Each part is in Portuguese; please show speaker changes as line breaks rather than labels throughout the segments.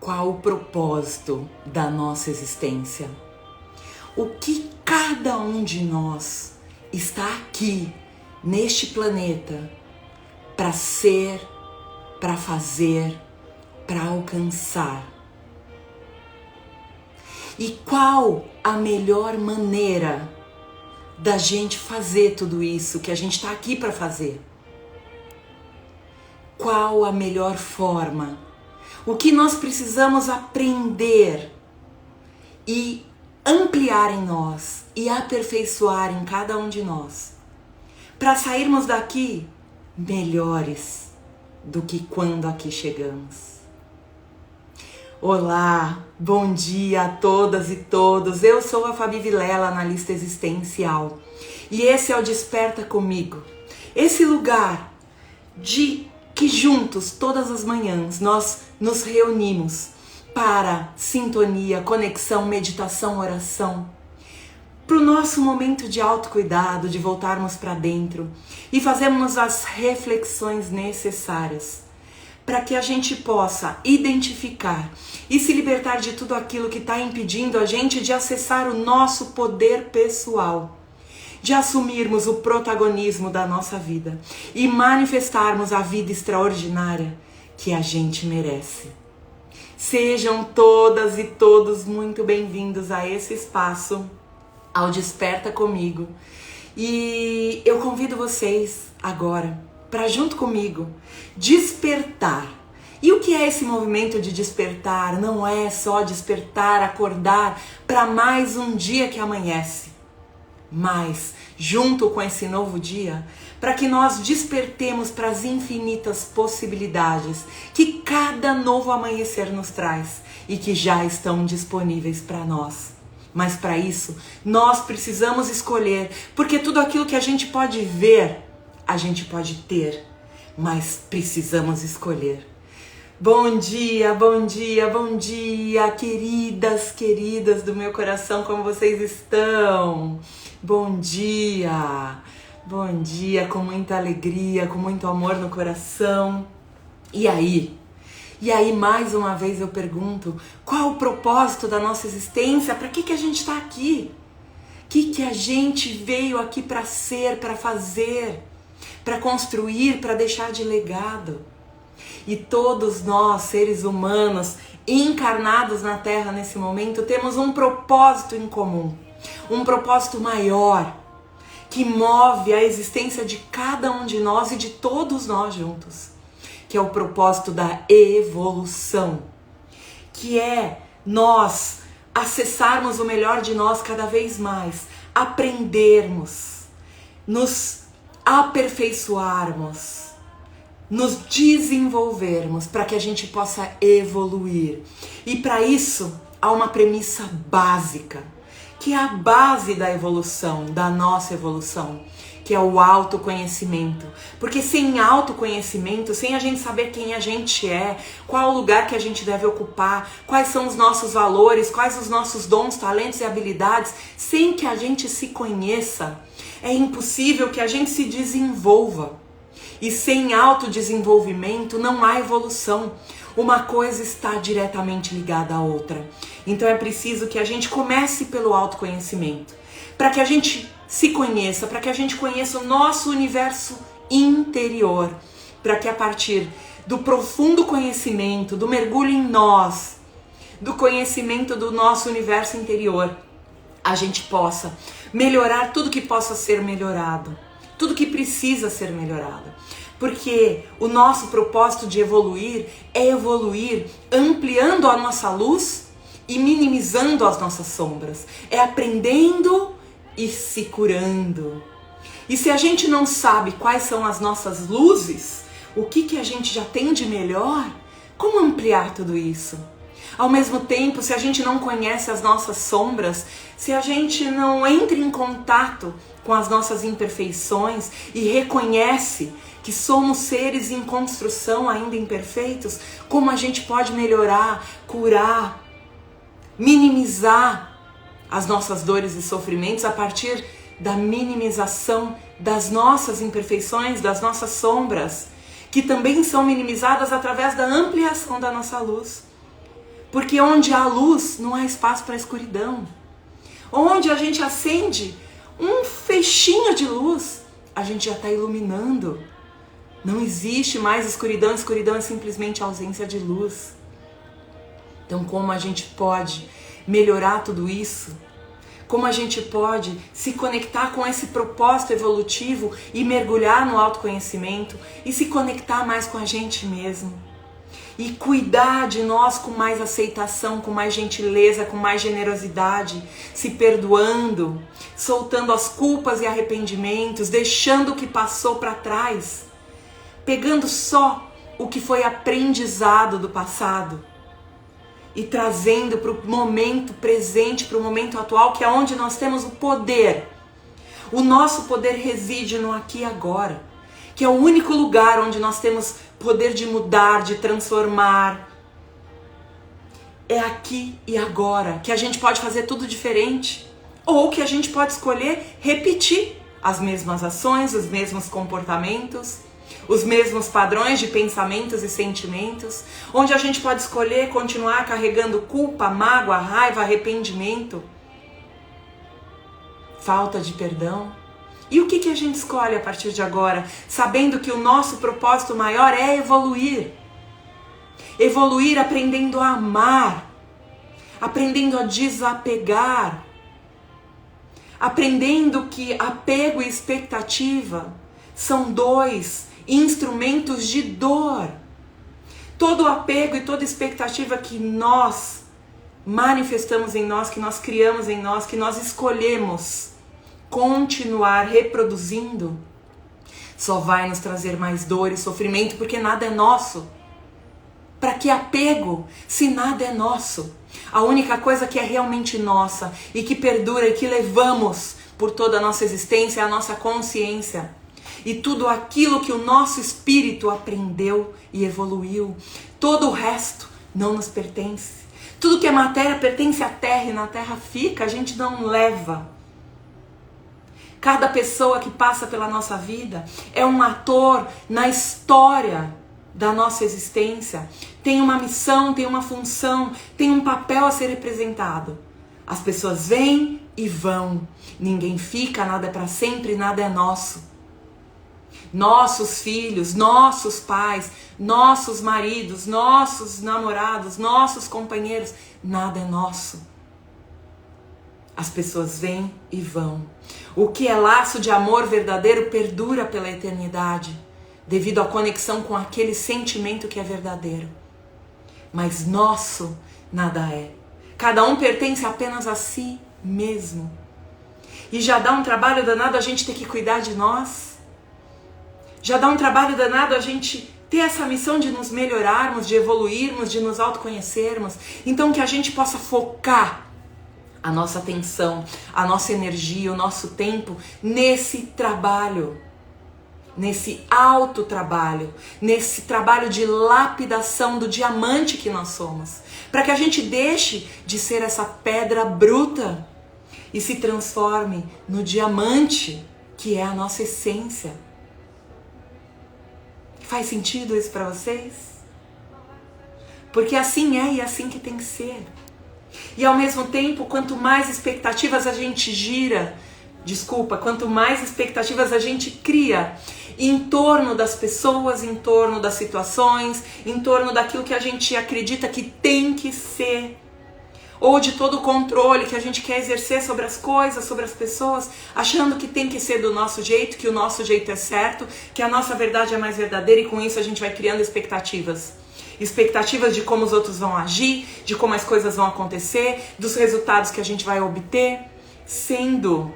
qual o propósito da nossa existência. O que cada um de nós está aqui, neste planeta, para ser, para fazer, para alcançar. E qual a melhor maneira da gente fazer tudo isso que a gente está aqui para fazer? Qual a melhor forma? O que nós precisamos aprender e ampliar em nós e aperfeiçoar em cada um de nós para sairmos daqui melhores do que quando aqui chegamos. Olá, bom dia a todas e todos. Eu sou a Fabi Vilela, analista existencial, e esse é o Desperta Comigo. Esse lugar de que juntos, todas as manhãs, nós nos reunimos para sintonia, conexão, meditação, oração, para o nosso momento de autocuidado, de voltarmos para dentro e fazermos as reflexões necessárias para que a gente possa identificar e se libertar de tudo aquilo que está impedindo a gente de acessar o nosso poder pessoal, de assumirmos o protagonismo da nossa vida e manifestarmos a vida extraordinária que a gente merece. Sejam todas e todos muito bem-vindos a esse espaço, ao Desperta Comigo. E eu convido vocês agora para, junto comigo, despertar. E o que é esse movimento de despertar? Não é só despertar, acordar para mais um dia que amanhece, mas junto com esse novo dia, para que nós despertemos para as infinitas possibilidades que cada novo amanhecer nos traz e que já estão disponíveis para nós. Mas para isso, nós precisamos escolher, porque tudo aquilo que a gente pode ver, a gente pode ter, mas precisamos escolher. Bom dia, bom dia, bom dia, queridas do meu coração, como vocês estão? Bom dia, com muita alegria, com muito amor no coração. E aí, mais uma vez eu pergunto, qual o propósito da nossa existência? Para que a gente está aqui? O que a gente veio aqui para ser, para fazer, para construir, para deixar de legado? E todos nós, seres humanos, encarnados na Terra nesse momento, temos um propósito em comum, um propósito maior, que move a existência de cada um de nós e de todos nós juntos, que é o propósito da evolução, que é nós acessarmos o melhor de nós cada vez mais, aprendermos, nos aperfeiçoarmos, nos desenvolvermos para que a gente possa evoluir. E para isso há uma premissa básica, que é a base da evolução, da nossa evolução, que é o autoconhecimento. Porque sem autoconhecimento, sem a gente saber quem a gente é, qual o lugar que a gente deve ocupar, quais são os nossos valores, quais os nossos dons, talentos e habilidades, sem que a gente se conheça, é impossível que a gente se desenvolva. E sem autodesenvolvimento não há evolução. Uma coisa está diretamente ligada à outra. Então é preciso que a gente comece pelo autoconhecimento, para que a gente se conheça, para que a gente conheça o nosso universo interior, para que a partir do profundo conhecimento, do mergulho em nós, do conhecimento do nosso universo interior, a gente possa melhorar tudo que possa ser melhorado, tudo que precisa ser melhorado. Porque o nosso propósito de evoluir é evoluir ampliando a nossa luz e minimizando as nossas sombras. É aprendendo e se curando. E se a gente não sabe quais são as nossas luzes, o que a gente já tem de melhor, como ampliar tudo isso? Ao mesmo tempo, se a gente não conhece as nossas sombras, se a gente não entra em contato com as nossas imperfeições e reconhece que somos seres em construção ainda imperfeitos, como a gente pode melhorar, curar, minimizar as nossas dores e sofrimentos a partir da minimização das nossas imperfeições, das nossas sombras, que também são minimizadas através da ampliação da nossa luz. Porque onde há luz, não há espaço para escuridão. Onde a gente acende um fechinho de luz, a gente já está iluminando. Não existe mais escuridão. Escuridão é simplesmente ausência de luz. Então, como a gente pode melhorar tudo isso? Como a gente pode se conectar com esse propósito evolutivo e mergulhar no autoconhecimento e se conectar mais com a gente mesmo? E cuidar de nós com mais aceitação, com mais gentileza, com mais generosidade, se perdoando, soltando as culpas e arrependimentos, deixando o que passou para trás, pegando só o que foi aprendizado do passado e trazendo para o momento presente, para o momento atual, que é onde nós temos o poder. O nosso poder reside no aqui e agora, que é o único lugar onde nós temos poder de mudar, de transformar. É aqui e agora que a gente pode fazer tudo diferente, ou que a gente pode escolher repetir as mesmas ações, os mesmos comportamentos, os mesmos padrões de pensamentos e sentimentos, onde a gente pode escolher continuar carregando culpa, mágoa, raiva, arrependimento, falta de perdão. E o que a gente escolhe a partir de agora, sabendo que o nosso propósito maior é evoluir? Evoluir aprendendo a amar, aprendendo a desapegar, aprendendo que apego e expectativa são dois instrumentos de dor. Todo apego e toda expectativa que nós manifestamos em nós, que nós criamos em nós, que nós escolhemos continuar reproduzindo, só vai nos trazer mais dor e sofrimento, porque nada é nosso. Para que apego se nada é nosso? A única coisa que é realmente nossa e que perdura e que levamos por toda a nossa existência é a nossa consciência. E tudo aquilo que o nosso espírito aprendeu e evoluiu. Todo o resto não nos pertence. Tudo que é matéria pertence à terra e na terra fica, a gente não leva. Cada pessoa que passa pela nossa vida é um ator na história da nossa existência. Tem uma missão, tem uma função, tem um papel a ser representado. As pessoas vêm e vão. Ninguém fica, nada é para sempre, nada é nosso. Nossos filhos, nossos pais, nossos maridos, nossos namorados, nossos companheiros, nada é nosso. As pessoas vêm e vão. O que é laço de amor verdadeiro perdura pela eternidade, devido à conexão com aquele sentimento que é verdadeiro. Mas nosso nada é. Cada um pertence apenas a si mesmo. E já dá um trabalho danado a gente ter que cuidar de nós. Já dá um trabalho danado a gente ter essa missão de nos melhorarmos, de evoluirmos, de nos autoconhecermos. Então que a gente possa focar a nossa atenção, a nossa energia, o nosso tempo nesse trabalho, nesse autotrabalho, nesse trabalho de lapidação do diamante que nós somos. Para que a gente deixe de ser essa pedra bruta e se transforme no diamante que é a nossa essência. Faz sentido isso para vocês? Porque assim é e é assim que tem que ser. E ao mesmo tempo, quanto mais expectativas a gente quanto mais expectativas a gente cria em torno das pessoas, em torno das situações, em torno daquilo que a gente acredita que tem que ser, ou de todo o controle que a gente quer exercer sobre as coisas, sobre as pessoas, achando que tem que ser do nosso jeito, que o nosso jeito é certo, que a nossa verdade é mais verdadeira, e com isso a gente vai criando expectativas. Expectativas de como os outros vão agir, de como as coisas vão acontecer, dos resultados que a gente vai obter, sendo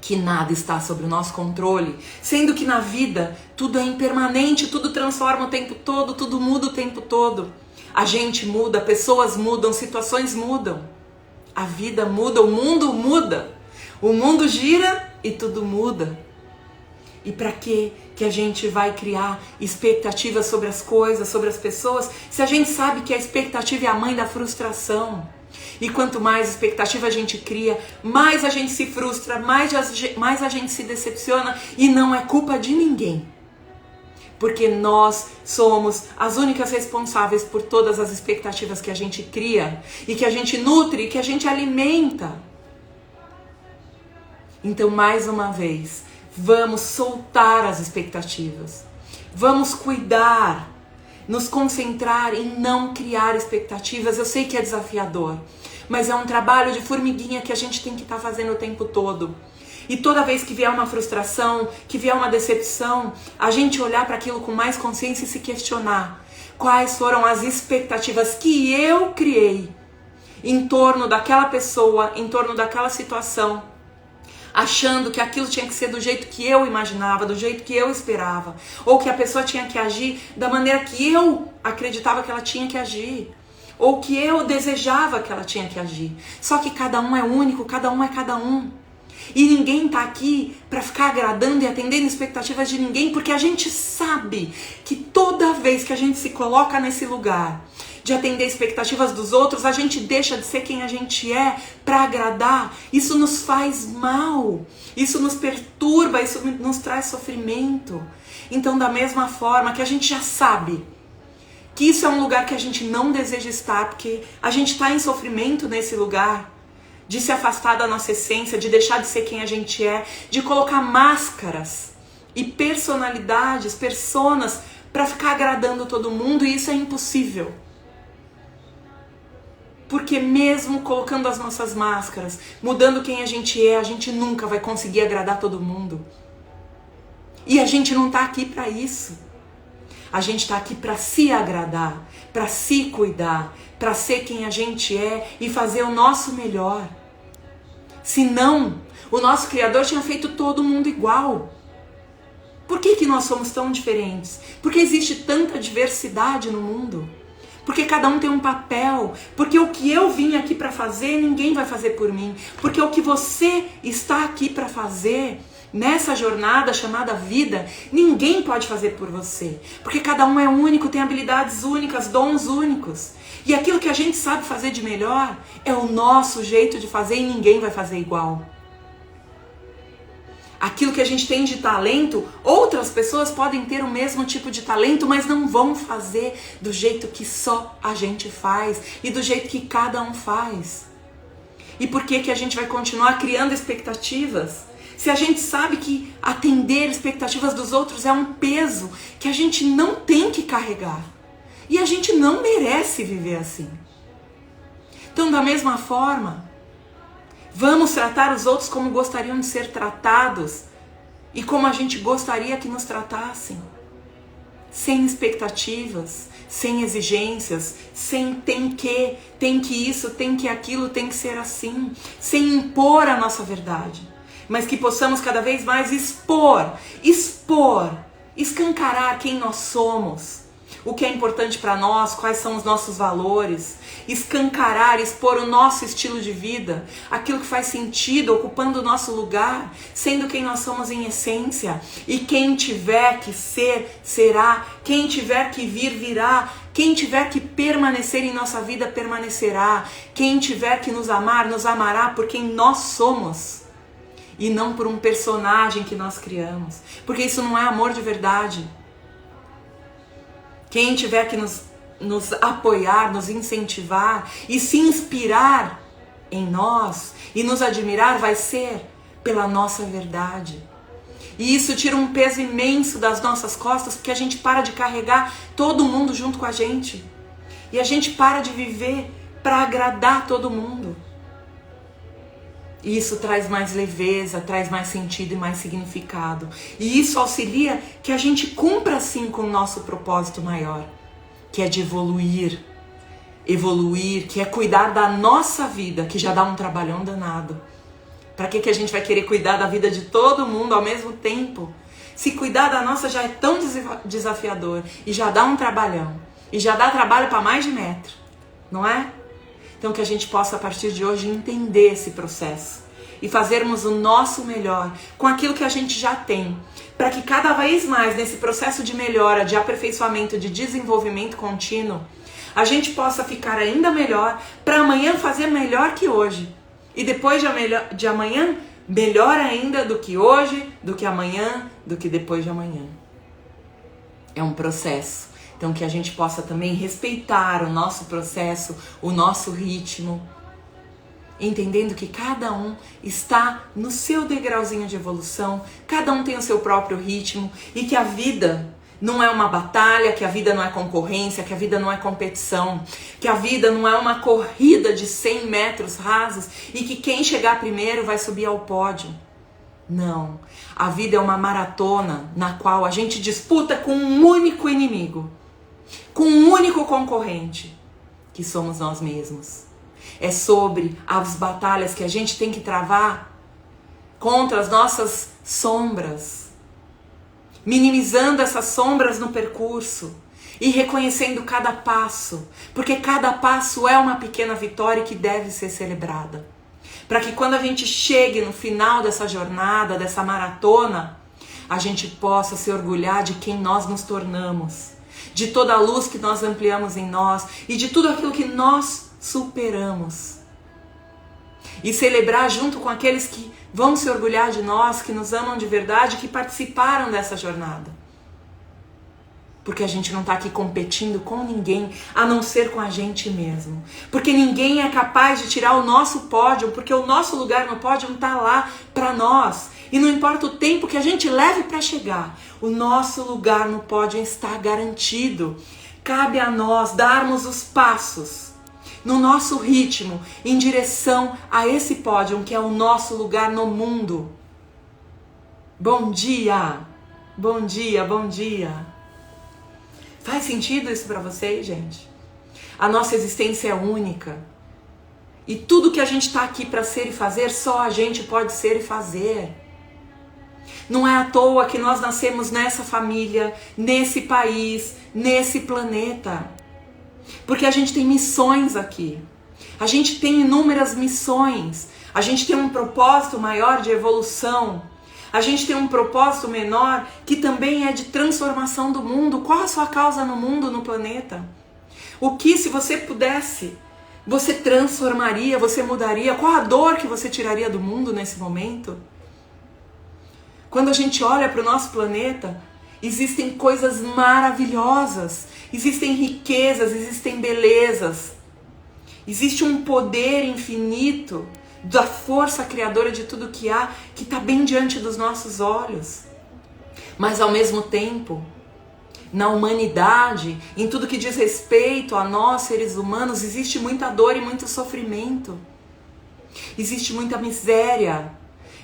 que nada está sob o nosso controle, sendo que na vida tudo é impermanente, tudo transforma o tempo todo, tudo muda o tempo todo. A gente muda, pessoas mudam, situações mudam. A vida muda, o mundo muda. O mundo gira e tudo muda. E para que a gente vai criar expectativas sobre as coisas, sobre as pessoas, se a gente sabe que a expectativa é a mãe da frustração? E quanto mais expectativa a gente cria, mais a gente se frustra, mais a gente se decepciona, e não é culpa de ninguém. porque nós somos as únicas responsáveis por todas as expectativas que a gente cria e que a gente nutre e que a gente alimenta. Então, mais uma vez, vamos soltar as expectativas, vamos cuidar, nos concentrar em não criar expectativas. Eu sei que é desafiador, mas é um trabalho de formiguinha que a gente tem que estar fazendo o tempo todo. E toda vez que vier uma frustração, que vier uma decepção, a gente olhar para aquilo com mais consciência e se questionar quais foram as expectativas que eu criei em torno daquela pessoa, em torno daquela situação, achando que aquilo tinha que ser do jeito que eu imaginava, do jeito que eu esperava, ou que a pessoa tinha que agir da maneira que eu acreditava que ela tinha que agir, ou que eu desejava que ela tinha que agir. Só que cada um é único, cada um é cada um. E ninguém tá aqui para ficar agradando e atendendo expectativas de ninguém, porque a gente sabe que toda vez que a gente se coloca nesse lugar de atender expectativas dos outros, a gente deixa de ser quem a gente é para agradar. Isso nos faz mal, isso nos perturba, isso nos traz sofrimento. Então, da mesma forma que a gente já sabe que isso é um lugar que a gente não deseja estar, porque a gente está em sofrimento nesse lugar, de se afastar da nossa essência, de deixar de ser quem a gente é, de colocar máscaras e personalidades, personas, para ficar agradando todo mundo, e isso é impossível. Porque mesmo colocando as nossas máscaras, mudando quem a gente nunca vai conseguir agradar todo mundo. E a gente não está aqui para isso. A gente está aqui para se agradar, para se cuidar, para ser quem a gente é e fazer o nosso melhor. Senão, o nosso Criador tinha feito todo mundo igual. Por que nós somos tão diferentes? Porque existe tanta diversidade no mundo. Porque cada um tem um papel. Porque o que eu vim aqui para fazer, ninguém vai fazer por mim. Porque o que você está aqui para fazer nessa jornada chamada vida, ninguém pode fazer por você. Porque cada um é único, tem habilidades únicas, dons únicos. E aquilo que a gente sabe fazer de melhor é o nosso jeito de fazer e ninguém vai fazer igual. Aquilo que a gente tem de talento, outras pessoas podem ter o mesmo tipo de talento, mas não vão fazer do jeito que só a gente faz e do jeito que cada um faz. E por que a gente vai continuar criando expectativas? Se a gente sabe que atender expectativas dos outros é um peso que a gente não tem que carregar. E a gente não merece viver assim. Então, da mesma forma, vamos tratar os outros como gostariam de ser tratados e como a gente gostaria que nos tratassem. Sem expectativas, sem exigências, sem tem que isso, tem que aquilo, tem que ser assim. Sem impor a nossa verdade. Mas que possamos cada vez mais expor, escancarar quem nós somos. O que é importante para nós, quais são os nossos valores, escancarar, expor o nosso estilo de vida, aquilo que faz sentido, ocupando o nosso lugar, sendo quem nós somos em essência. E quem tiver que ser, será, quem tiver que vir, virá, quem tiver que permanecer em nossa vida, permanecerá, quem tiver que nos amar, nos amará por quem nós somos. E não por um personagem que nós criamos, porque isso não é amor de verdade. Quem tiver que nos apoiar, nos incentivar e se inspirar em nós e nos admirar vai ser pela nossa verdade. E isso tira um peso imenso das nossas costas, porque a gente para de carregar todo mundo junto com a gente. E a gente para de viver para agradar todo mundo. E isso traz mais leveza, traz mais sentido e mais significado. E isso auxilia que a gente cumpra sim com o nosso propósito maior, que é de evoluir, que é cuidar da nossa vida, que já dá um trabalhão danado. Para que a gente vai querer cuidar da vida de todo mundo ao mesmo tempo? Se cuidar da nossa já é tão desafiador e já dá um trabalhão, e já dá trabalho para mais de metro, não é? Então que a gente possa a partir de hoje entender esse processo e fazermos o nosso melhor com aquilo que a gente já tem, para que cada vez mais nesse processo de melhora, de aperfeiçoamento, de desenvolvimento contínuo, a gente possa ficar ainda melhor para amanhã fazer melhor que hoje. E depois de amanhã, melhor ainda do que hoje, do que amanhã, do que depois de amanhã. É um processo. Então que a gente possa também respeitar o nosso processo, o nosso ritmo, entendendo que cada um está no seu degrauzinho de evolução, cada um tem o seu próprio ritmo e que a vida não é uma batalha, que a vida não é concorrência, que a vida não é competição, que a vida não é uma corrida de 100 metros rasos e que quem chegar primeiro vai subir ao pódio. Não, a vida é uma maratona na qual a gente disputa com um único inimigo, com um único concorrente, que somos nós mesmos. É sobre as batalhas que a gente tem que travar contra as nossas sombras, minimizando essas sombras no percurso e reconhecendo cada passo, porque cada passo é uma pequena vitória que deve ser celebrada. Para que quando a gente chegue no final dessa jornada, dessa maratona, a gente possa se orgulhar de quem nós nos tornamos, de toda a luz que nós ampliamos em nós e de tudo aquilo que nós superamos. E celebrar junto com aqueles que vão se orgulhar de nós, que nos amam de verdade, que participaram dessa jornada. Porque a gente não está aqui competindo com ninguém, a não ser com a gente mesmo. Porque ninguém é capaz de tirar o nosso pódio, porque o nosso lugar no pódio está lá para nós. E não importa o tempo que a gente leve para chegar, o nosso lugar no pódio está garantido. Cabe a nós darmos os passos no nosso ritmo, em direção a esse pódio, que é o nosso lugar no mundo. Bom dia! Bom dia, bom dia! Faz sentido isso para vocês, gente? A nossa existência é única. E tudo que a gente está aqui para ser e fazer, só a gente pode ser e fazer. Não é à toa que nós nascemos nessa família, nesse país, nesse planeta. Porque a gente tem missões aqui. A gente tem inúmeras missões. A gente tem um propósito maior de evolução. A gente tem um propósito menor que também é de transformação do mundo. Qual a sua causa no mundo, no planeta? O que, se você pudesse, você transformaria, você mudaria? Qual a dor que você tiraria do mundo nesse momento? Quando a gente olha para o nosso planeta, existem coisas maravilhosas, existem riquezas, existem belezas, existe um poder infinito da força criadora de tudo que há, que está bem diante dos nossos olhos. Mas ao mesmo tempo, na humanidade, em tudo que diz respeito a nós, seres humanos, existe muita dor e muito sofrimento. Existe muita miséria.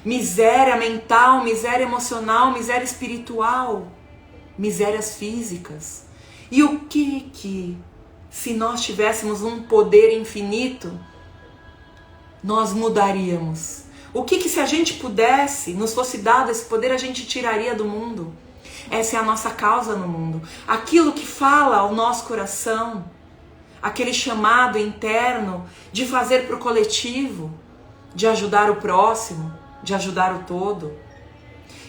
Miséria mental, miséria emocional, miséria espiritual, misérias físicas. E o que, se nós tivéssemos um poder infinito, nós mudaríamos? O que se a gente pudesse, nos fosse dado esse poder, a gente tiraria do mundo? Essa é a nossa causa no mundo. Aquilo que fala ao nosso coração, aquele chamado interno de fazer para o coletivo, de ajudar o próximo, de ajudar o todo.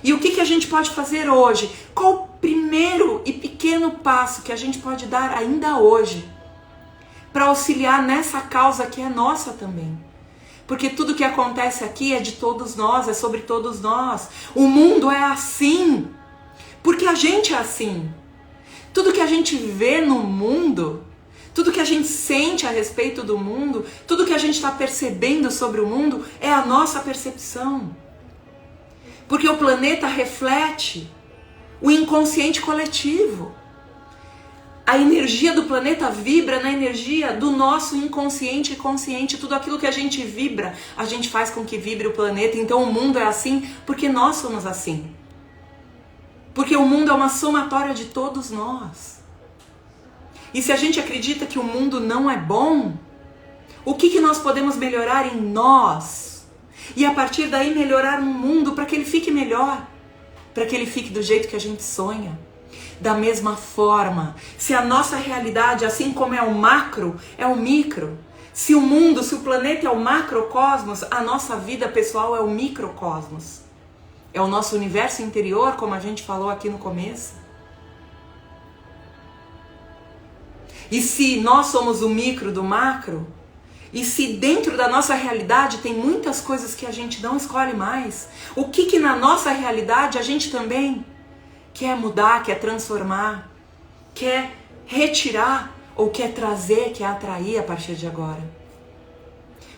E o que a gente pode fazer hoje? Qual o primeiro e pequeno passo que a gente pode dar ainda hoje para auxiliar nessa causa que é nossa também? Porque tudo que acontece aqui é de todos nós, é sobre todos nós. O mundo é assim, porque a gente é assim. Tudo que a gente vê no mundo, tudo que a gente sente a respeito do mundo, tudo que a gente está percebendo sobre o mundo é a nossa percepção. Porque o planeta reflete o inconsciente coletivo. A energia do planeta vibra na energia do nosso inconsciente e consciente. Tudo aquilo que a gente vibra, a gente faz com que vibre o planeta. Então o mundo é assim porque nós somos assim. Porque o mundo é uma somatória de todos nós. E se a gente acredita que o mundo não é bom, o que nós podemos melhorar em nós? E a partir daí melhorar no mundo para que ele fique melhor, para que ele fique do jeito que a gente sonha. Da mesma forma, se a nossa realidade, assim como é o macro, é o micro. Se o mundo, se o planeta é o macrocosmos, a nossa vida pessoal é o microcosmos. É o nosso universo interior, como a gente falou aqui no começo. E se nós somos o micro do macro, e se dentro da nossa realidade tem muitas coisas que a gente não escolhe mais, o que na nossa realidade a gente também quer mudar, quer transformar? quer retirar ou quer trazer, quer atrair a partir de agora.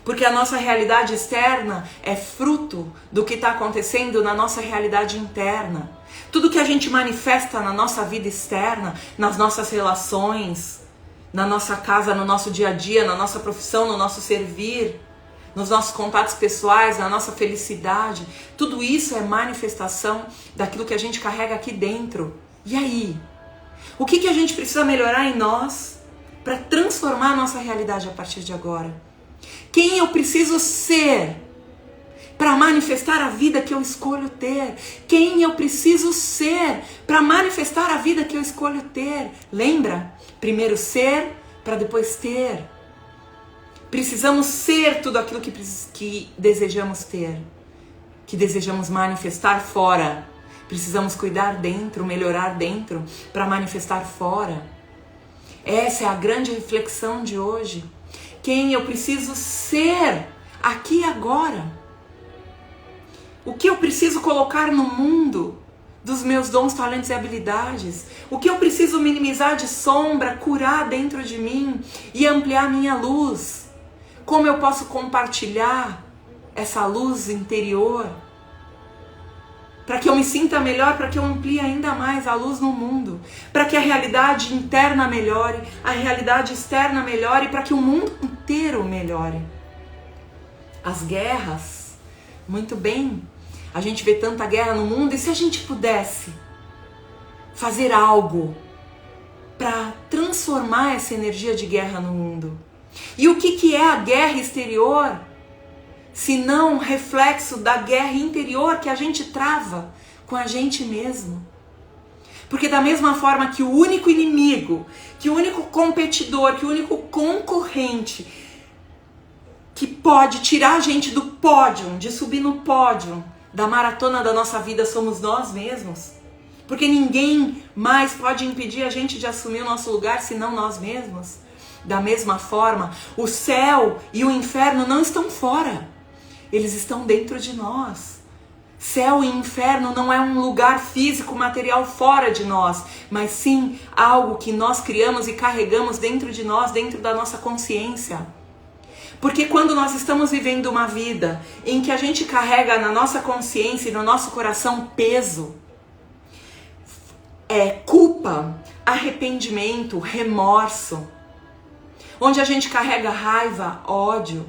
Porque a nossa realidade externa é fruto do que está acontecendo na nossa realidade interna. Tudo que a gente manifesta na nossa vida externa, nas nossas relações, na nossa casa, no nosso dia a dia, na nossa profissão, no nosso servir, nos nossos contatos pessoais, na nossa felicidade, tudo isso é manifestação daquilo que a gente carrega aqui dentro. E aí? O que a gente precisa melhorar em nós para transformar a nossa realidade a partir de agora? Quem eu preciso ser para manifestar a vida que eu escolho ter? Quem eu preciso ser para manifestar a vida que eu escolho ter? Lembra? Primeiro ser, para depois ter. Precisamos ser tudo aquilo que desejamos ter, que desejamos manifestar fora. Precisamos cuidar dentro, melhorar dentro, para manifestar fora. Essa é a grande reflexão de hoje. Quem eu preciso ser aqui e agora? O que eu preciso colocar no mundo dos meus dons, talentos e habilidades? O que eu preciso minimizar de sombra, curar dentro de mim e ampliar minha luz? Como eu posso compartilhar essa luz interior para que eu me sinta melhor, para que eu amplie ainda mais a luz no mundo, para que a realidade interna melhore, a realidade externa melhore, para que o mundo inteiro melhore. As guerras, muito bem, a gente vê tanta guerra no mundo, e se a gente pudesse fazer algo para transformar essa energia de guerra no mundo? E o que é a guerra exterior, se não reflexo da guerra interior que a gente trava com a gente mesmo? Porque da mesma forma que o único inimigo, que o único competidor, que o único concorrente que pode tirar a gente do pódio, de subir no pódio da maratona da nossa vida, somos nós mesmos. Porque ninguém mais pode impedir a gente de assumir o nosso lugar senão nós mesmos. Da mesma forma, o céu e o inferno não estão fora. Eles estão dentro de nós. Céu e inferno não é um lugar físico, material fora de nós, mas sim algo que nós criamos e carregamos dentro de nós, dentro da nossa consciência. Porque quando nós estamos vivendo uma vida em que a gente carrega na nossa consciência e no nosso coração peso, culpa, arrependimento, remorso, onde a gente carrega raiva, ódio,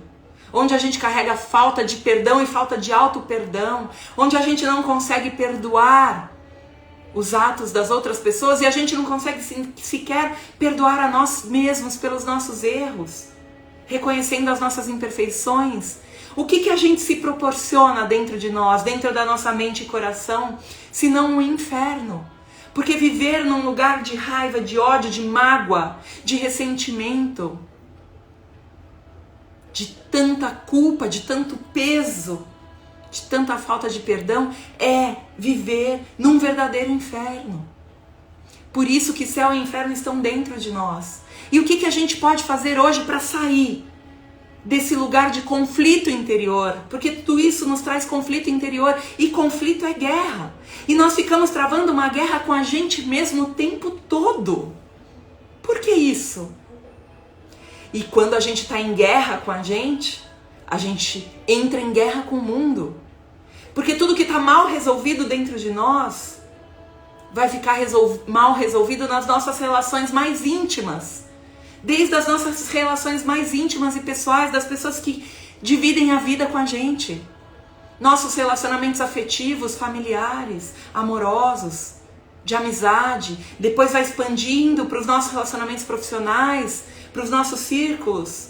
onde a gente carrega falta de perdão e falta de auto-perdão, onde a gente não consegue perdoar os atos das outras pessoas e a gente não consegue sequer perdoar a nós mesmos pelos nossos erros, reconhecendo as nossas imperfeições. O que a gente se proporciona dentro de nós, dentro da nossa mente e coração, se não um inferno? Porque viver num lugar de raiva, de ódio, de mágoa, de ressentimento, de tanta culpa, de tanto peso, de tanta falta de perdão, é viver num verdadeiro inferno. Por isso que céu e inferno estão dentro de nós. E o que a gente pode fazer hoje para sair desse lugar de conflito interior? Porque tudo isso nos traz conflito interior, e conflito é guerra. E nós ficamos travando uma guerra com a gente mesmo o tempo todo. Por que isso? E quando a gente está em guerra com a gente entra em guerra com o mundo. Porque tudo que está mal resolvido dentro de nós vai ficar mal resolvido nas nossas relações mais íntimas. Desde as nossas relações mais íntimas e pessoais, das pessoas que dividem a vida com a gente. Nossos relacionamentos afetivos, familiares, amorosos, de amizade. Depois vai expandindo para os nossos relacionamentos profissionais, para os nossos círculos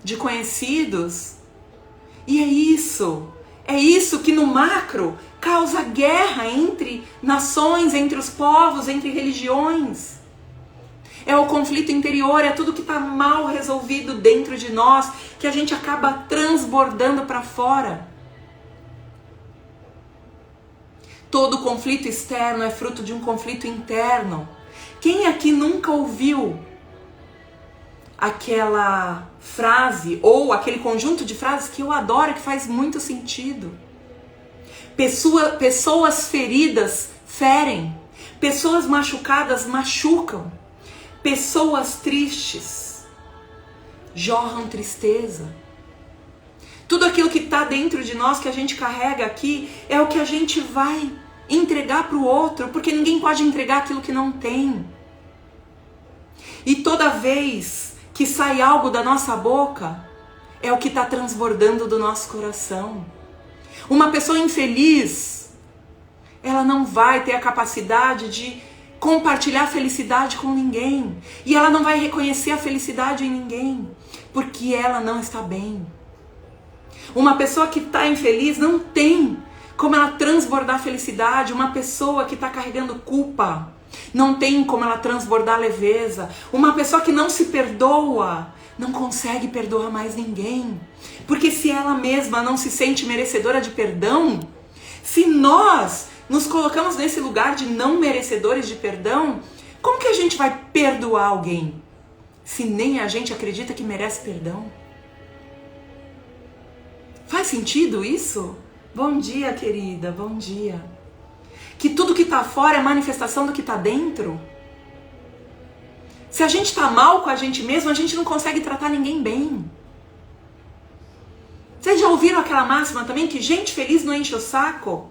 de conhecidos. E é isso que no macro causa guerra entre nações, entre os povos, entre religiões. É o conflito interior, é tudo que está mal resolvido dentro de nós, que a gente acaba transbordando para fora. Todo conflito externo é fruto de um conflito interno. Quem aqui nunca ouviu aquela frase ou aquele conjunto de frases que eu adoro, que faz muito sentido? Pessoas feridas ferem, pessoas machucadas machucam. Pessoas tristes jorram tristeza. Tudo aquilo que está dentro de nós, que a gente carrega aqui, é o que a gente vai entregar para o outro, porque ninguém pode entregar aquilo que não tem. E toda vez que sai algo da nossa boca, é o que está transbordando do nosso coração. Uma pessoa infeliz, ela não vai ter a capacidade de compartilhar a felicidade com ninguém. E ela não vai reconhecer a felicidade em ninguém, porque ela não está bem. Uma pessoa que está infeliz não tem como ela transbordar felicidade. Uma pessoa que está carregando culpa não tem como ela transbordar leveza. Uma pessoa que não se perdoa não consegue perdoar mais ninguém. Porque se ela mesma não se sente merecedora de perdão, se nós nos colocamos nesse lugar de não merecedores de perdão, como que a gente vai perdoar alguém se nem a gente acredita que merece perdão? Faz sentido isso? Bom dia, querida, bom dia. Que tudo que está fora é manifestação do que está dentro? Se a gente está mal com a gente mesmo, a gente não consegue tratar ninguém bem. Vocês já ouviram aquela máxima também que gente feliz não enche o saco?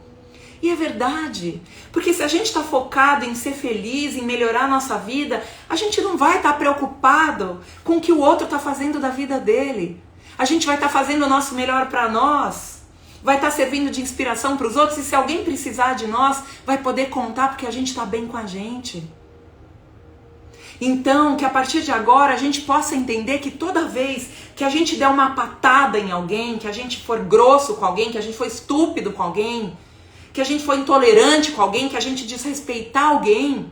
E é verdade, porque se a gente está focado em ser feliz, em melhorar a nossa vida, a gente não vai estar preocupado com o que o outro está fazendo da vida dele. A gente vai estar fazendo o nosso melhor para nós, vai estar servindo de inspiração para os outros, e se alguém precisar de nós, vai poder contar porque a gente está bem com a gente. Então, que a partir de agora a gente possa entender que toda vez que a gente der uma patada em alguém, que a gente for grosso com alguém, que a gente for estúpido com alguém, que a gente for intolerante com alguém, que a gente desrespeitar alguém,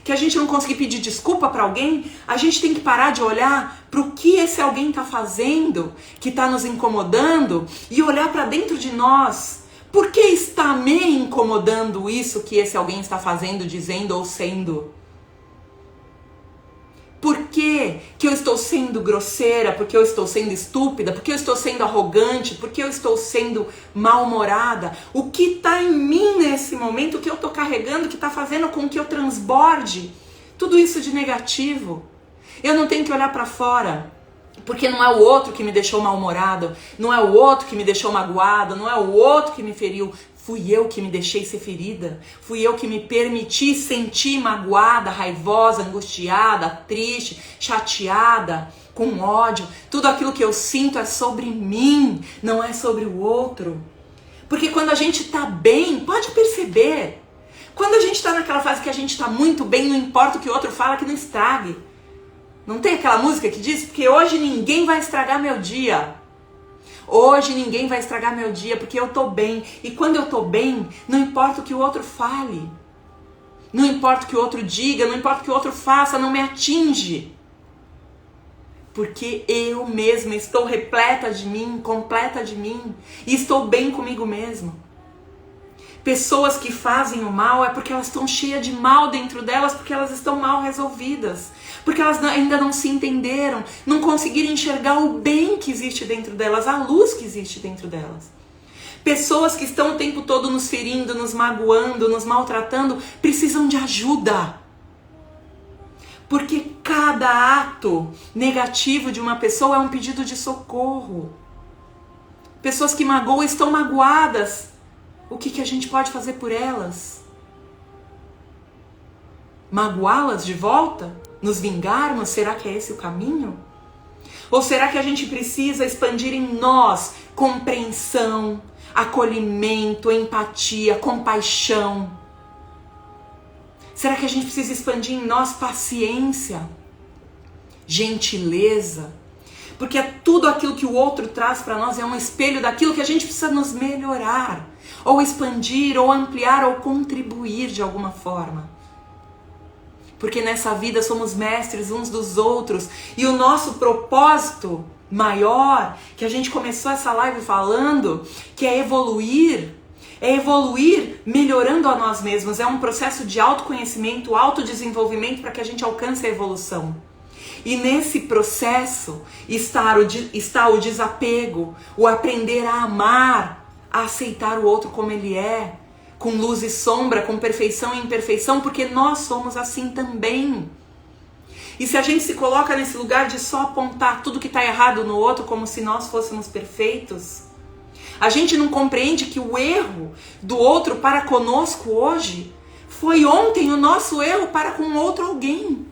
que a gente não conseguir pedir desculpa para alguém, a gente tem que parar de olhar para o que esse alguém está fazendo, que está nos incomodando, e olhar para dentro de nós. Por que está me incomodando isso que esse alguém está fazendo, dizendo ou sendo? Por que eu estou sendo grosseira? Por que eu estou sendo estúpida? Por que eu estou sendo arrogante? Por que eu estou sendo mal-humorada? O que está em mim nesse momento, o que eu estou carregando, que está fazendo com que eu transborde tudo isso de negativo? Eu não tenho que olhar para fora, porque não é o outro que me deixou mal-humorado, não é o outro que me deixou magoado, não é o outro que me feriu. Fui eu que me deixei ser ferida, fui eu que me permiti sentir magoada, raivosa, angustiada, triste, chateada, com ódio. Tudo aquilo que eu sinto é sobre mim, não é sobre o outro. Porque quando a gente tá bem, pode perceber, quando a gente tá naquela fase que a gente tá muito bem, não importa o que o outro fala, que não estrague. Não tem aquela música que diz, porque hoje ninguém vai estragar meu dia. Hoje ninguém vai estragar meu dia porque eu tô bem. E quando eu tô bem, não importa o que o outro fale, não importa o que o outro diga, não importa o que o outro faça, não me atinge. Porque eu mesma estou repleta de mim, completa de mim, e estou bem comigo mesma. Pessoas que fazem o mal é porque elas estão cheias de mal dentro delas, porque elas estão mal resolvidas, porque elas ainda não se entenderam, não conseguiram enxergar o bem que existe dentro delas, a luz que existe dentro delas. Pessoas que estão o tempo todo nos ferindo, nos magoando, nos maltratando, precisam de ajuda. Porque cada ato negativo de uma pessoa é um pedido de socorro. Pessoas que magoam estão magoadas. O que a gente pode fazer por elas? Magoá-las de volta? Nos vingarmos? Será que é esse o caminho? Ou será que a gente precisa expandir em nós compreensão, acolhimento, empatia, compaixão? Será que a gente precisa expandir em nós paciência, gentileza? Porque tudo aquilo que o outro traz para nós é um espelho daquilo que a gente precisa nos melhorar, ou expandir, ou ampliar, ou contribuir de alguma forma. Porque nessa vida somos mestres uns dos outros, e o nosso propósito maior, que a gente começou essa live falando, que é evoluir melhorando a nós mesmos. É um processo de autoconhecimento, autodesenvolvimento para que a gente alcance a evolução. E nesse processo está o desapego, o aprender a amar, a aceitar o outro como ele é, com luz e sombra, com perfeição e imperfeição, porque nós somos assim também. E se a gente se coloca nesse lugar de só apontar tudo que está errado no outro como se nós fôssemos perfeitos, a gente não compreende que o erro do outro para conosco hoje foi ontem o nosso erro para com outro alguém.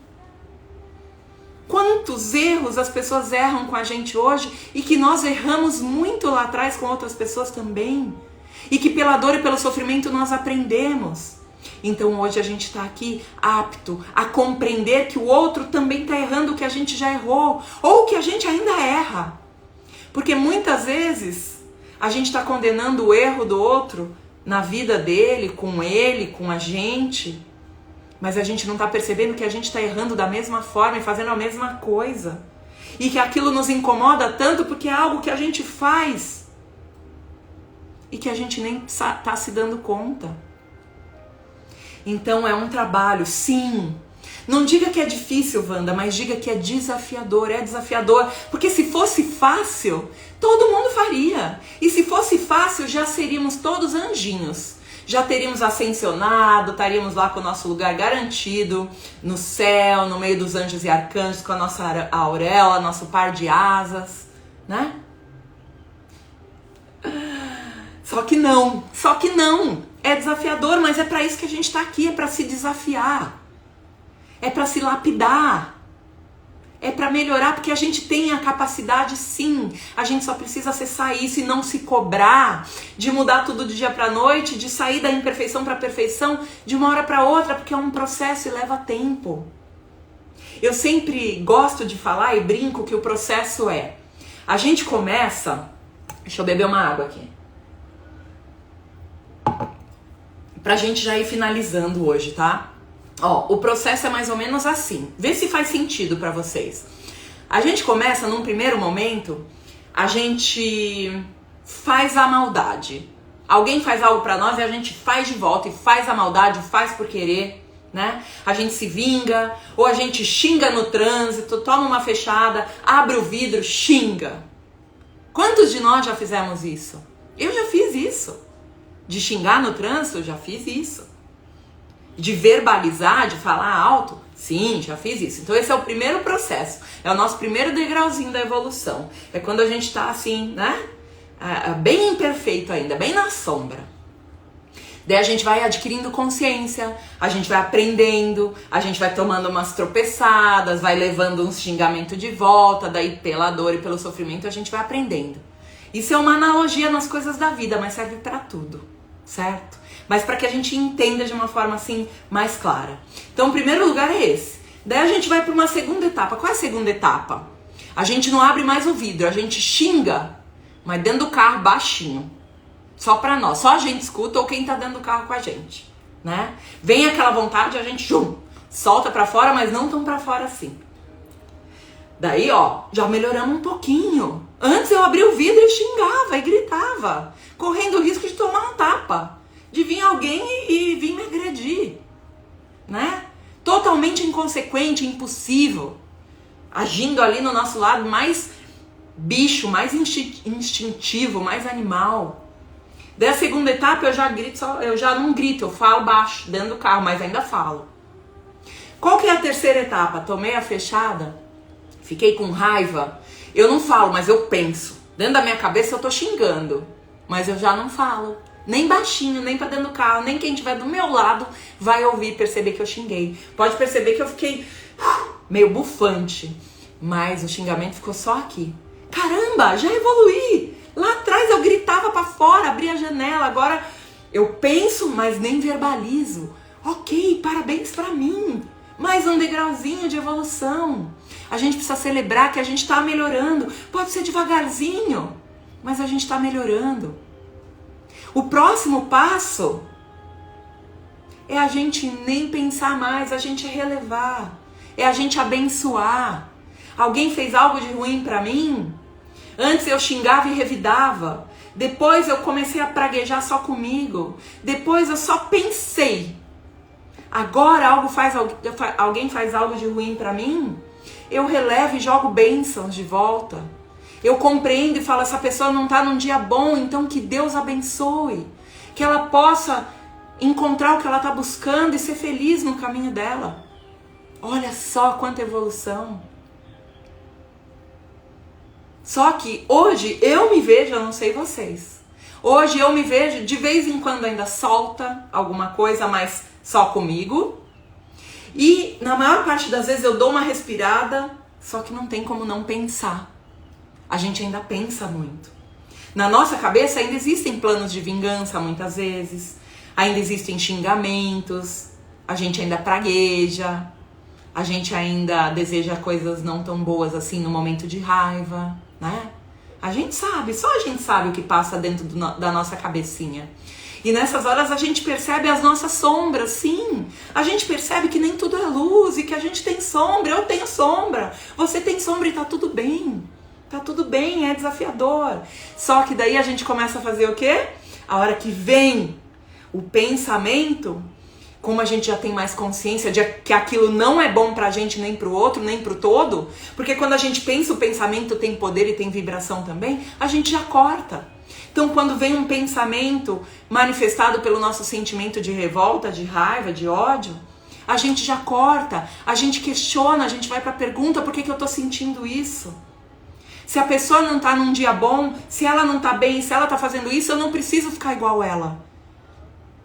Quantos erros as pessoas erram com a gente hoje e que nós erramos muito lá atrás com outras pessoas também. E que pela dor e pelo sofrimento nós aprendemos. Então hoje a gente está aqui apto a compreender que o outro também está errando o que a gente já errou. Ou que a gente ainda erra. Porque muitas vezes a gente está condenando o erro do outro na vida dele, com a gente. Mas a gente não está percebendo que a gente está errando da mesma forma e fazendo a mesma coisa. E que aquilo nos incomoda tanto porque é algo que a gente faz. E que a gente nem está se dando conta. Então é um trabalho, sim. Não diga que é difícil, Wanda, mas diga que é desafiador. É desafiador, porque se fosse fácil, todo mundo faria. E se fosse fácil, já seríamos todos anjinhos. Já teríamos ascensionado, estaríamos lá com o nosso lugar garantido, no céu, no meio dos anjos e arcanjos, com a nossa auréola, nosso par de asas, né? Só que não. É desafiador, mas é para isso que a gente está aqui, é para se desafiar. É para se lapidar. É para melhorar, porque a gente tem a capacidade, sim. A gente só precisa acessar isso e não se cobrar de mudar tudo de dia para noite, de sair da imperfeição para a perfeição de uma hora para outra, porque é um processo e leva tempo. Eu sempre gosto de falar e brinco que o processo é: a gente começa... Deixa eu beber uma água aqui. Pra gente já ir finalizando hoje, tá? Ó, o processo é mais ou menos assim. Vê se faz sentido pra vocês. A gente começa, num primeiro momento, a gente faz a maldade. Alguém faz algo pra nós e a gente faz de volta e faz a maldade, faz por querer, né? A gente se vinga, ou a gente xinga no trânsito, toma uma fechada, abre o vidro, xinga. Quantos de nós já fizemos isso? Eu já fiz isso. De xingar no trânsito, eu já fiz isso. De verbalizar, de falar alto, sim, já fiz isso. Então esse é o primeiro processo. É o nosso primeiro degrauzinho da evolução. É quando a gente tá assim, né? Bem imperfeito ainda, bem na sombra. Daí a gente vai adquirindo consciência, a gente vai aprendendo, a gente vai tomando umas tropeçadas, vai levando uns xingamentos de volta, daí pela dor e pelo sofrimento a gente vai aprendendo. Isso é uma analogia nas coisas da vida, mas serve pra tudo, certo? Mas para que a gente entenda de uma forma assim mais clara. Então o primeiro lugar é esse. Daí a gente vai para uma segunda etapa. Qual é a segunda etapa? A gente não abre mais o vidro, a gente xinga, mas dentro do carro baixinho. Só pra nós, só a gente escuta ou quem tá dentro do carro com a gente, né? Vem aquela vontade, a gente solta pra fora, mas não tão pra fora assim. Daí, ó, já melhoramos um pouquinho. Antes eu abria o vidro e xingava e gritava, correndo o risco de tomar um tapa, de vir alguém e vir me agredir, né? Totalmente inconsequente, impossível, agindo ali no nosso lado mais bicho, mais instintivo, mais animal. Daí a segunda etapa eu já grito, eu já não grito, eu falo baixo, dentro do carro, mas ainda falo. Qual que é a terceira etapa? Tomei a fechada, fiquei com raiva, eu não falo, mas eu penso. Dentro da minha cabeça eu tô xingando, mas eu já não falo. Nem baixinho, nem pra dentro do carro, nem quem estiver do meu lado vai ouvir e perceber que eu xinguei. Pode perceber que eu fiquei meio bufante, mas o xingamento ficou só aqui. Caramba, já evoluí! Lá atrás eu gritava pra fora, abria a janela, agora eu penso, mas nem verbalizo. Ok, parabéns pra mim. Mais um degrauzinho de evolução. A gente precisa celebrar que a gente tá melhorando. Pode ser devagarzinho, mas a gente tá melhorando. O próximo passo é a gente nem pensar mais, a gente relevar. É a gente abençoar. Alguém fez algo de ruim pra mim? Antes eu xingava e revidava. Depois eu comecei a praguejar só comigo. Depois eu só pensei. Agora alguém faz algo de ruim pra mim? Eu relevo e jogo bênçãos de volta. Eu compreendo e falo, essa pessoa não tá num dia bom, então que Deus abençoe. Que ela possa encontrar o que ela tá buscando e ser feliz no caminho dela. Olha só quanta evolução. Só que hoje eu me vejo, eu não sei vocês. Hoje eu me vejo, de vez em quando ainda solta alguma coisa, mas só comigo. E na maior parte das vezes eu dou uma respirada, só que não tem como não pensar. A gente ainda pensa muito. Na nossa cabeça ainda existem planos de vingança muitas vezes, ainda existem xingamentos, a gente ainda pragueja, a gente ainda deseja coisas não tão boas assim no momento de raiva, né? A gente sabe, só a gente sabe o que passa dentro da nossa cabecinha. E nessas horas a gente percebe as nossas sombras, sim. A gente percebe que nem tudo é luz e que a gente tem sombra, eu tenho sombra, você tem sombra e tá tudo bem. Tá tudo bem, é desafiador. Só que daí a gente começa a fazer o quê? A hora que vem o pensamento, como a gente já tem mais consciência de que aquilo não é bom pra gente, nem pro outro, nem pro todo, porque quando a gente pensa, o pensamento tem poder e tem vibração também, a gente já corta. Então quando vem um pensamento manifestado pelo nosso sentimento de revolta, de raiva, de ódio, a gente já corta, a gente questiona, a gente vai pra pergunta, por que eu tô sentindo isso? Se a pessoa não tá num dia bom, se ela não tá bem, se ela tá fazendo isso, eu não preciso ficar igual ela.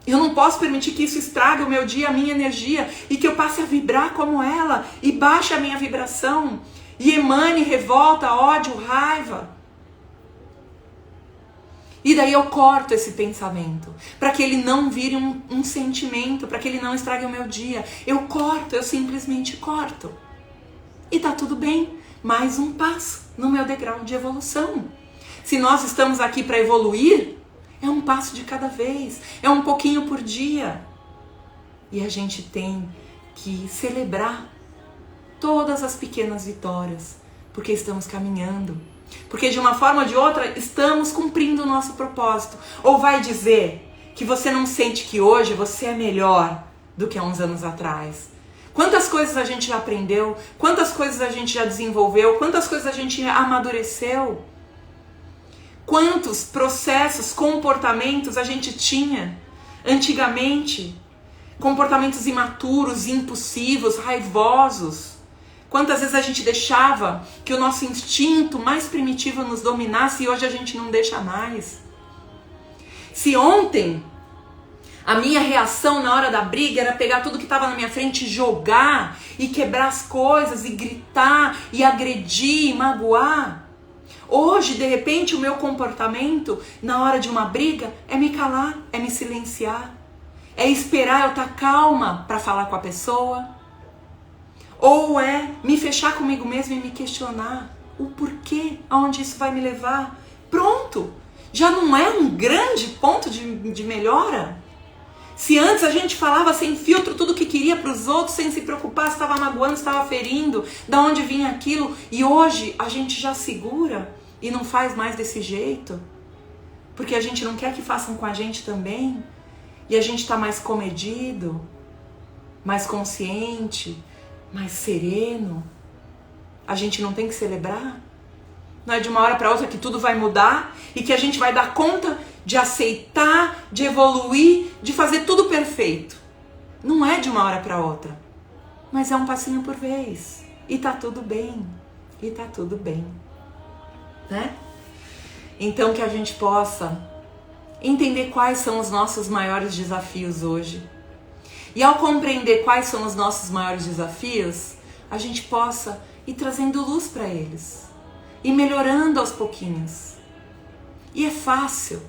Eu não posso permitir que isso estrague o meu dia, a minha energia, e que eu passe a vibrar como ela, e baixe a minha vibração, e emane revolta, ódio, raiva. E daí eu corto esse pensamento, para que ele não vire um sentimento, para que ele não estrague o meu dia. Eu corto, eu simplesmente corto. E tá tudo bem, mais um passo no meu degrau de evolução. Se nós estamos aqui para evoluir, é um passo de cada vez, é um pouquinho por dia. E a gente tem que celebrar todas as pequenas vitórias, porque estamos caminhando. Porque de uma forma ou de outra, estamos cumprindo o nosso propósito. Ou vai dizer que você não sente que hoje você é melhor do que há uns anos atrás. Quantas coisas a gente já aprendeu, quantas coisas a gente já desenvolveu, quantas coisas a gente amadureceu. Quantos processos, comportamentos a gente tinha antigamente? Comportamentos imaturos, impulsivos, raivosos. Quantas vezes a gente deixava que o nosso instinto mais primitivo nos dominasse e hoje a gente não deixa mais? Se ontem a minha reação na hora da briga era pegar tudo que estava na minha frente e jogar, e quebrar as coisas, e gritar, e agredir, e magoar, hoje, de repente, o meu comportamento na hora de uma briga é me calar, é me silenciar, é esperar eu estar calma para falar com a pessoa, ou é me fechar comigo mesmo e me questionar o porquê, aonde isso vai me levar. Pronto, já não é um grande ponto de melhora? Se antes a gente falava sem filtro tudo que queria para os outros, sem se preocupar se estava magoando, se estava ferindo, da onde vinha aquilo, e hoje a gente já segura e não faz mais desse jeito, porque a gente não quer que façam com a gente também, e a gente está mais comedido, mais consciente, mais sereno. A gente não tem que celebrar? Não é de uma hora para outra que tudo vai mudar e que a gente vai dar conta de aceitar, de evoluir, de fazer tudo perfeito. Não é de uma hora para outra, mas é um passinho por vez. E tá tudo bem, e tá tudo bem, né? Então que a gente possa entender quais são os nossos maiores desafios hoje. E ao compreender quais são os nossos maiores desafios, a gente possa ir trazendo luz para eles, e melhorando aos pouquinhos. E é fácil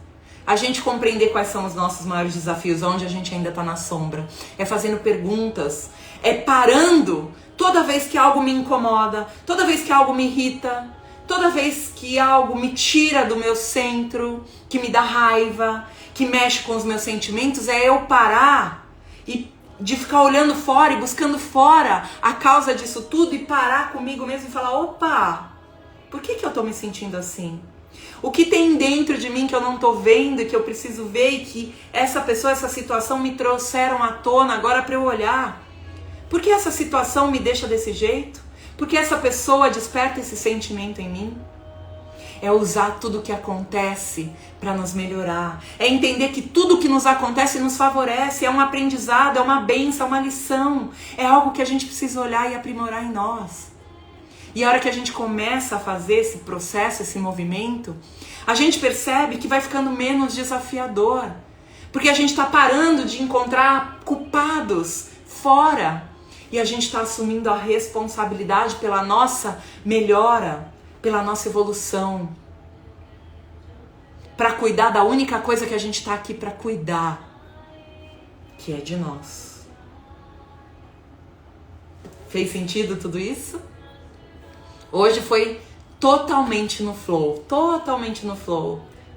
a gente compreender quais são os nossos maiores desafios, onde a gente ainda está na sombra. É fazendo perguntas, é parando toda vez que algo me incomoda, toda vez que algo me irrita, toda vez que algo me tira do meu centro, que me dá raiva, que mexe com os meus sentimentos, é eu parar e de ficar olhando fora e buscando fora a causa disso tudo e parar comigo mesmo e falar, opa, por que eu tô me sentindo assim? O que tem dentro de mim que eu não tô vendo e que eu preciso ver e que essa pessoa, essa situação me trouxeram à tona agora para eu olhar? Por que essa situação me deixa desse jeito? Por que essa pessoa desperta esse sentimento em mim? É usar tudo o que acontece para nos melhorar. É entender que tudo que nos acontece nos favorece. É um aprendizado, é uma bênção, é uma lição. É algo que a gente precisa olhar e aprimorar em nós. E a hora que a gente começa a fazer esse processo, esse movimento, a gente percebe que vai ficando menos desafiador. Porque a gente está parando de encontrar culpados fora. E a gente está assumindo a responsabilidade pela nossa melhora, pela nossa evolução. Para cuidar da única coisa que a gente está aqui para cuidar, que é de nós. Fez sentido tudo isso? Hoje foi totalmente no flow,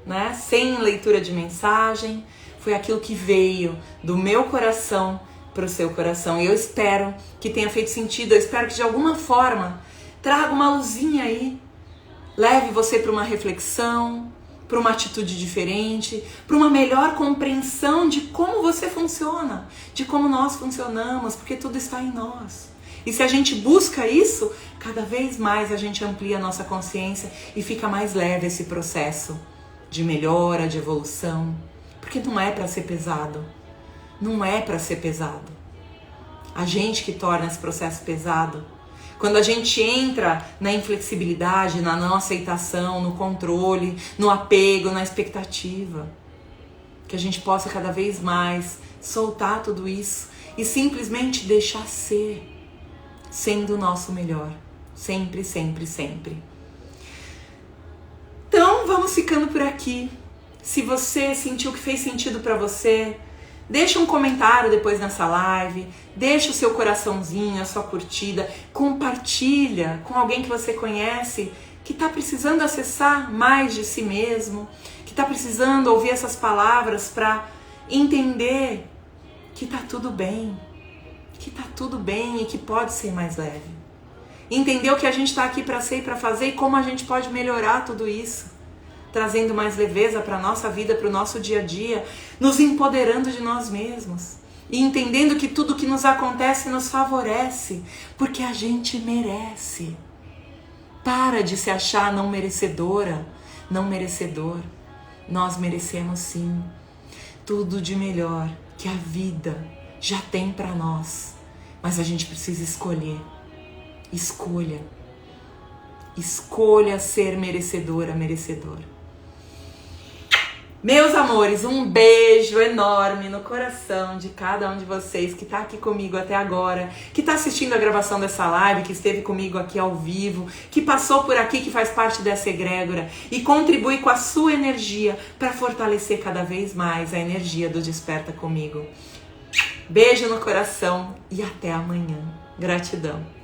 né? Sem leitura de mensagem, foi aquilo que veio do meu coração para o seu coração. E eu espero que tenha feito sentido, eu espero que de alguma forma traga uma luzinha aí, leve você para uma reflexão, para uma atitude diferente, para uma melhor compreensão de como você funciona, de como nós funcionamos, porque tudo está em nós. E se a gente busca isso, cada vez mais a gente amplia a nossa consciência e fica mais leve esse processo de melhora, de evolução. Porque não é para ser pesado. Não é para ser pesado. A gente que torna esse processo pesado. Quando a gente entra na inflexibilidade, na não aceitação, no controle, no apego, na expectativa. Que a gente possa cada vez mais soltar tudo isso e simplesmente deixar ser. Sendo o nosso melhor. Sempre, sempre, sempre. Então, vamos ficando por aqui. Se você sentiu que fez sentido para você, deixa um comentário depois nessa live, deixa o seu coraçãozinho, a sua curtida, compartilha com alguém que você conhece, que está precisando acessar mais de si mesmo, que está precisando ouvir essas palavras para entender que está tudo bem. Que tá tudo bem e que pode ser mais leve. Entender o que a gente está aqui para ser e para fazer e como a gente pode melhorar tudo isso, trazendo mais leveza para a nossa vida, para o nosso dia a dia, nos empoderando de nós mesmos e entendendo que tudo que nos acontece nos favorece, porque a gente merece. Para de se achar não merecedora, não merecedor. Nós merecemos sim tudo de melhor que a vida já tem para nós, mas a gente precisa escolher. Escolha ser merecedora, merecedor. Meus amores, um beijo enorme no coração de cada um de vocês que está aqui comigo até agora, que está assistindo a gravação dessa live, que esteve comigo aqui ao vivo, que passou por aqui, que faz parte dessa egrégora e contribui com a sua energia para fortalecer cada vez mais a energia do Desperta Comigo. Beijo no coração e até amanhã. Gratidão.